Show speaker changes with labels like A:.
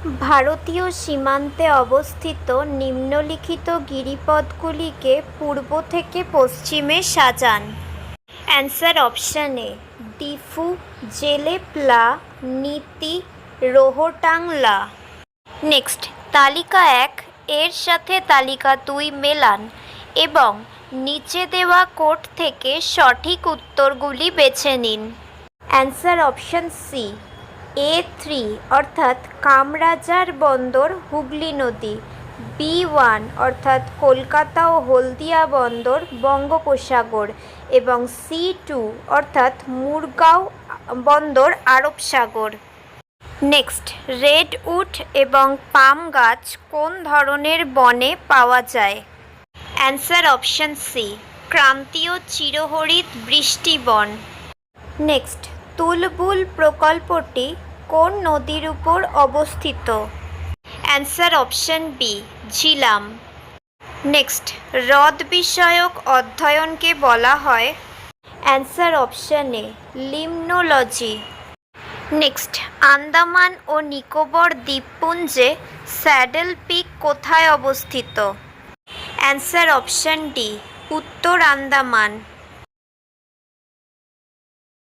A: ভারতীয় সীমান্তে অবস্থিত নিম্নলিখিত গিরিপথগুলিকে পূর্ব থেকে পশ্চিমে সাজান। অ্যান্সার অপশান এ ডিফু, জেলেপলা, নীতি, রোহটাংলা। নেক্সট, তালিকা 1 এর সাথে তালিকা 2 মেলান এবং নিচে দেওয়া কোড থেকে সঠিক উত্তরগুলি বেছে নিন। অ্যান্সার অপশান সি A3 অর্থাৎ কামরাজার বন্দর হুগলি নদী, B1 অর্থাৎ কলকাতা ও হলদিয়া বন্দর বঙ্গোপসাগর এবং C2 অর্থাৎ মুরগাঁও বন্দর আরব সাগর। নেক্সট, রেডউড এবং পাম গাছ কোন ধরনের বনে পাওয়া যায়? অ্যান্সার অপশান সি ক্রান্তীয় চিরহরিৎ বৃষ্টিবন। নেক্সট, তুলবুল প্রকল্পটি কোন নদীর উপর অবস্থিত? Answer option B Jhelum. Next, হ্রদ বিষয়ক অধ্যয়নকে বলা হয়? Answer option A limnology. Next, Andaman ও নিকোবর দ্বীপপুঞ্জে স্যাডল পিক কোথায় অবস্থিত? অ্যান্সার অপশান ডি উত্তর আন্দামান।